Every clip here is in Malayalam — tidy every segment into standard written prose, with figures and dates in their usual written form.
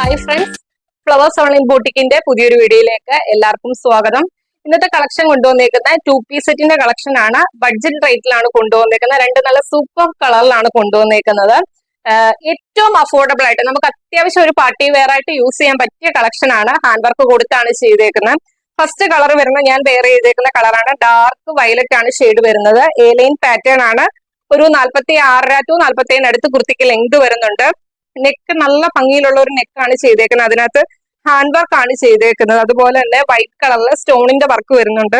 ഹായ് ഫ്രണ്ട്സ്, ഫ്ലവേഴ്സ് ഓൺലൈൻ ബൂട്ടിക്കിന്റെ പുതിയൊരു വീഡിയോയിലേക്ക് എല്ലാവർക്കും സ്വാഗതം. ഇന്നത്തെ കളക്ഷൻ കൊണ്ടുവന്നേക്കുന്ന 2-piece സെറ്റിന്റെ കളക്ഷൻ ആണ്. ബഡ്ജറ്റ് റേറ്റിലാണ് കൊണ്ടുവന്നേക്കുന്നത്. രണ്ട് നല്ല സൂപ്പർ കളറിലാണ് കൊണ്ടുവന്നേക്കുന്നത്. ഏറ്റവും അഫോർഡബിൾ ആയിട്ട് നമുക്ക് അത്യാവശ്യം ഒരു പാർട്ടി വെയർ ആയിട്ട് യൂസ് ചെയ്യാൻ പറ്റിയ കളക്ഷൻ ആണ്. ഹാൻഡ് വർക്ക് കൊടുത്താണ് ചെയ്തേക്കുന്നത്. ഫസ്റ്റ് കളർ വരുന്നത് ഞാൻ വെയർ ചെയ്തേക്കുന്ന കളറാണ്. ഡാർക്ക് വയലറ്റ് ആണ് ഷെയ്ഡ് വരുന്നത്. എ ലൈൻ പാറ്റേൺ ആണ്. ഒരു 46 to 47 അടുത്ത് കുർത്തിക്ക് ലെങ്ത് വരുന്നുണ്ട്. നെക്ക് നല്ല ഭംഗിയിലുള്ള ഒരു നെക്കാണ് ചെയ്തേക്കുന്നത്. അതിനകത്ത് ഹാൻഡ് വർക്ക് ആണ് ചെയ്തേക്കുന്നത്. അതുപോലെ തന്നെ വൈറ്റ് കളറിൽ സ്റ്റോണിന്റെ വർക്ക് വരുന്നുണ്ട്,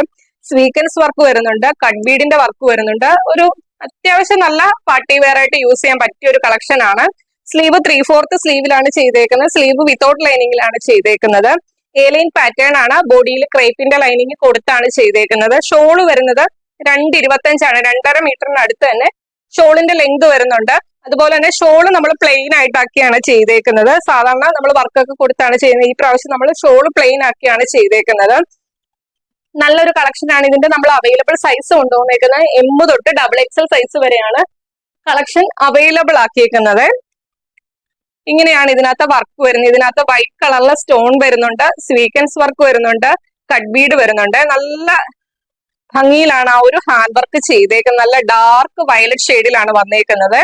സ്വീക്കൻസ് വർക്ക് വരുന്നുണ്ട്, കട്ട് ബീഡിന്റെ വർക്ക് വരുന്നുണ്ട്. ഒരു അത്യാവശ്യം നല്ല പാർട്ടി വെയർ ആയിട്ട് യൂസ് ചെയ്യാൻ പറ്റിയ ഒരു കളക്ഷൻ ആണ്. സ്ലീവ് 3/4 സ്ലീവിലാണ് ചെയ്തേക്കുന്നത്. സ്ലീവ് വിത്തൗട്ട് ലൈനിങ്ങിലാണ് ചെയ്തേക്കുന്നത്. എ ലൈൻ പാറ്റേൺ ആണ്. ബോഡിയിൽ ക്രേപ്പിന്റെ ലൈനിങ് കൊടുത്താണ് ചെയ്തേക്കുന്നത്. ഷോള് വരുന്നത് 2.25 ആണ്. 2.5 മീറ്ററിന് അടുത്ത് തന്നെ ഷോളിന്റെ ലെങ്ത് വരുന്നുണ്ട്. അതുപോലെ തന്നെ ഷോള് നമ്മൾ പ്ലെയിൻ ആയിട്ടാക്കിയാണ് ചെയ്തേക്കുന്നത്. സാധാരണ നമ്മൾ വർക്കൊക്കെ കൊടുത്താണ് ചെയ്യുന്നത്. ഈ പ്രാവശ്യം നമ്മൾ ഷോള് പ്ലെയിൻ ആക്കിയാണ് ചെയ്തേക്കുന്നത്. നല്ലൊരു കളക്ഷൻ ആണ്. ഇതിന്റെ നമ്മൾ അവൈലബിൾ സൈസ് കൊണ്ടുവന്നേക്കുന്നത് M തൊട്ട് XXL സൈസ് വരെയാണ് കളക്ഷൻ അവൈലബിൾ ആക്കിയേക്കുന്നത്. ഇങ്ങനെയാണ് ഇതിനകത്ത് വർക്ക് വരുന്നത്. ഇതിനകത്ത് വൈറ്റ് കളറിലെ സ്റ്റോൺ വരുന്നുണ്ട്, സ്വീക്കൻസ് വർക്ക് വരുന്നുണ്ട്, കട്ട് ബീഡ് വരുന്നുണ്ട്. നല്ല ഭംഗിയിലാണ് ആ ഒരു ഹാൻഡ് വർക്ക് ചെയ്തേക്കുന്നത്. നല്ല ഡാർക്ക് വയലറ്റ് ഷെയ്ഡിലാണ് വന്നേക്കുന്നത്.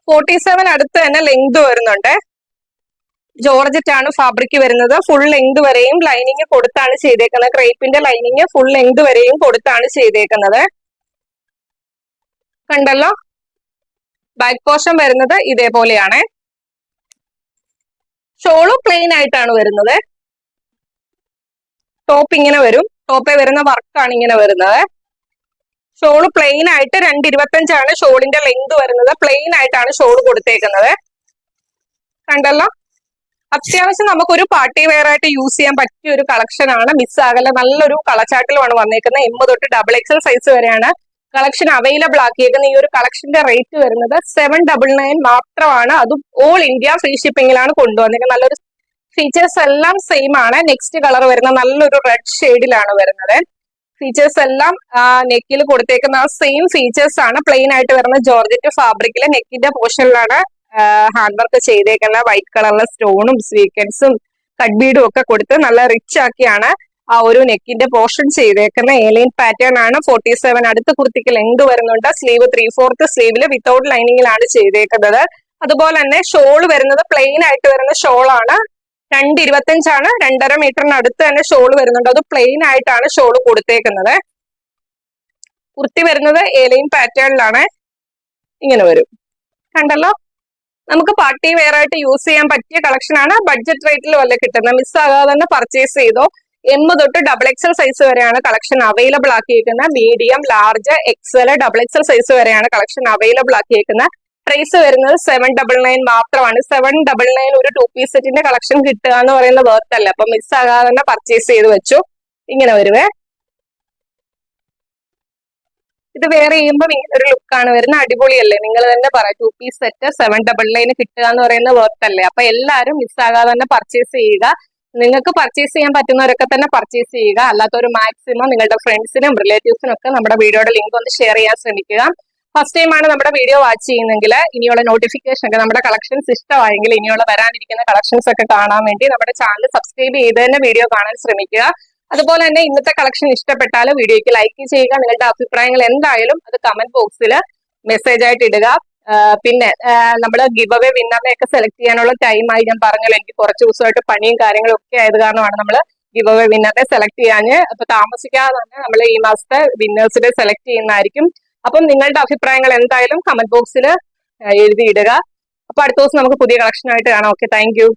.47 അടുത്ത് തന്നെ ലെങ്ത് വരുന്നുണ്ട്. ജോർജറ്റ് ആണ് ഫാബ്രിക് വരുന്നത്. ഫുൾ ലെങ്ത് വരെയും ലൈനിങ് കൊടുത്താണ് ചെയ്തേക്കുന്നത്. ക്രേപ്പിന്റെ ലൈനിങ് ഫുൾ ലെങ്ത് വരെയും കൊടുത്താണ് ചെയ്തേക്കുന്നത്. കണ്ടല്ലോ, ബാക്ക് പോർഷൻ വരുന്നത് ഇതേപോലെയാണ്. ഷോള് പ്ലെയിൻ ആയിട്ടാണ് വരുന്നത്. ടോപ്പ് ഇങ്ങനെ വരും. ടോപ്പേ വരുന്ന വർക്കാണ് ഇങ്ങനെ വരുന്നത്. ഷോള് പ്ലെയിൻ ആയിട്ട് 2.25 ആണ് ഷോളിന്റെ ലെങ്ത് വരുന്നത്. പ്ലെയിൻ ആയിട്ടാണ് ഷോള് കൊടുത്തേക്കുന്നത്. കണ്ടല്ലോ, അത്യാവശ്യം നമുക്കൊരു പാർട്ടി വെയർ ആയിട്ട് യൂസ് ചെയ്യാൻ പറ്റിയ ഒരു കളക്ഷൻ ആണ്. മിസ്സാകല്ല, നല്ലൊരു കളച്ചാട്ടിലുമാണ് വന്നേക്കുന്നത്. M തൊട്ട് XXL സൈസ് വരെയാണ് കളക്ഷൻ അവൈലബിൾ ആക്കിയേക്കുന്നത്. ഈ ഒരു കളക്ഷന്റെ റേറ്റ് വരുന്നത് 799 മാത്രമാണ്. അതും ഓൾ ഇന്ത്യ ഫ്രീ ഷിപ്പിംഗിലാണ് കൊണ്ടുവന്നിരിക്കുന്നത്. നല്ലൊരു ഫീച്ചേഴ്സ് എല്ലാം സെയിം ആണ്. നെക്സ്റ്റ് കളർ വരുന്ന നല്ലൊരു റെഡ് ഷെയ്ഡിലാണ് വരുന്നത്. ഫീച്ചേഴ്സ് എല്ലാം നെക്കിൽ കൊടുത്തേക്കുന്ന ആ സെയിം ഫീച്ചേഴ്സ് ആണ്. പ്ലെയിൻ ആയിട്ട് വരുന്ന ജോർജറ്റ് ഫാബ്രിക്കിലെ നെക്കിന്റെ പോർഷനിലാണ് ഹാൻഡ് വർക്ക് ചെയ്തേക്കുന്ന. വൈറ്റ് കളറിലെ സ്റ്റോണും സ്വീക്കൻസും കട്ട് ബീഡും ഒക്കെ കൊടുത്ത് നല്ല റിച്ച് ആക്കിയാണ് ആ ഒരു നെക്കിന്റെ പോർഷൻ ചെയ്തേക്കുന്ന. എ ലൈൻ പാറ്റേൺ ആണ്. 47 അടുത്ത് കുർത്തിക്ക് ലെങ്ത് വരുന്നുണ്ട്. സ്ലീവ് 3/4 സ്ലീവില് വിത്തൗട്ട് ലൈനിങ്ങിലാണ് ചെയ്തേക്കുന്നത്. അതുപോലെ തന്നെ ഷോള് വരുന്നത് പ്ലെയിൻ ആയിട്ട് വരുന്ന ഷോളാണ്. 2.25 ആണ്. 2.5 മീറ്ററിന് അടുത്ത് തന്നെ ഷോള് വരുന്നുണ്ട്. അത് പ്ലെയിൻ ആയിട്ടാണ് ഷോള് കൊടുത്തേക്കുന്നത്. കുർത്തി വരുന്നത് എ ലൈൻ പാറ്റേണിലാണ്. ഇങ്ങനെ വരും. കണ്ടല്ലോ, നമുക്ക് പാർട്ടി വെയർ ആയിട്ട് യൂസ് ചെയ്യാൻ പറ്റിയ കളക്ഷൻ ആണ്. ബഡ്ജറ്റ് റേറ്റിൽ വല്ല കിട്ടുന്നത്. മിസ്സാകാതെ തന്നെ പർച്ചേസ് ചെയ്തോ. M തൊട്ട് XXL സൈസ് വരെയാണ് കളക്ഷൻ അവൈലബിൾ ആക്കിയേക്കുന്നത്. Medium, large, XL, XXL size വരെയാണ് കളക്ഷൻ അവൈലബിൾ ആക്കിയേക്കുന്നത്. പ്രൈസ് വരുന്നത് 799 മാത്രമാണ്. 799 ഒരു 2-piece സെറ്റിന്റെ കളക്ഷൻ കിട്ടുക എന്ന് പറയുന്ന വർത്ത് അല്ല. അപ്പൊ മിസ്സാകാതെ തന്നെ പർച്ചേസ് ചെയ്ത് വെച്ചു. ഇങ്ങനെ വരുവേ. ഇത് വേറെ ചെയ്യുമ്പോൾ ഇങ്ങനെ ഒരു ലുക്കാണ് വരുന്നത്. അടിപൊളിയല്ലേ? നിങ്ങൾ തന്നെ പറ. 2-piece സെറ്റ് 799 കിട്ടുക എന്ന് പറയുന്ന വർത്ത് അല്ലേ? അപ്പൊ എല്ലാവരും മിസ്സാകാതെ തന്നെ പർച്ചേസ് ചെയ്യുക. നിങ്ങൾക്ക് പർച്ചേസ് ചെയ്യാൻ പറ്റുന്നവരൊക്കെ തന്നെ പർച്ചേസ് ചെയ്യുക. അല്ലാത്തൊരു മാക്സിമം നിങ്ങളുടെ ഫ്രണ്ട്സിനും റിലേറ്റീവ്സിനും ഒക്കെ നമ്മുടെ വീഡിയോയുടെ ലിങ്ക് ഒന്ന് ഷെയർ ചെയ്യാൻ ശ്രമിക്കുക. ഫസ്റ്റ് ടൈം ആണ് നമ്മുടെ വീഡിയോ വാച്ച് ചെയ്യുന്നെങ്കിൽ ഇനിയുള്ള നോട്ടിഫിക്കേഷൻ ഒക്കെ, നമ്മുടെ കളക്ഷൻസ് ഇഷ്ടമായെങ്കിൽ ഇനിയുള്ള വരാനിരിക്കുന്ന കളക്ഷൻസ് ഒക്കെ കാണാൻ വേണ്ടി നമ്മുടെ ചാനൽ സബ്സ്ക്രൈബ് ചെയ്ത് തന്നെ വീഡിയോ കാണാൻ ശ്രമിക്കുക. അതുപോലെ തന്നെ ഇന്നത്തെ കളക്ഷൻ ഇഷ്ടപ്പെട്ടാൽ വീഡിയോയ്ക്ക് ലൈക്ക് ചെയ്യുക. നിങ്ങളുടെ അഭിപ്രായങ്ങൾ എന്തായാലും അത് കമന്റ് ബോക്സിൽ മെസ്സേജ് ആയിട്ട് ഇടുക. പിന്നെ നമ്മൾ ഗിവ് അവേ വിന്നറിനെ ഒക്കെ സെലക്ട് ചെയ്യാനുള്ള ടൈമായി. ഞാൻ പറഞ്ഞല്ലോ, എനിക്ക് കുറച്ച് ദിവസമായിട്ട് പണിയും കാര്യങ്ങളും ഒക്കെ ആയത് കാരണമാണ് നമ്മൾ ഗിവ് അവേ വിന്നറിനെ സെലക്ട് ചെയ്യാന്. അപ്പൊ താമസിക്കാതെ തന്നെ നമ്മൾ ഈ മാസത്തെ വിന്നേഴ്സിനെ സെലക്ട് ചെയ്യുന്നതായിരിക്കും. അപ്പം നിങ്ങളുടെ അഭിപ്രായങ്ങൾ എന്തായാലും കമന്റ് ബോക്സിൽ എഴുതിയിടുക. അപ്പൊ അടുത്ത ദിവസം നമുക്ക് പുതിയ കളക്ഷൻ ആയിട്ട് കാണാം. Okay, thank you.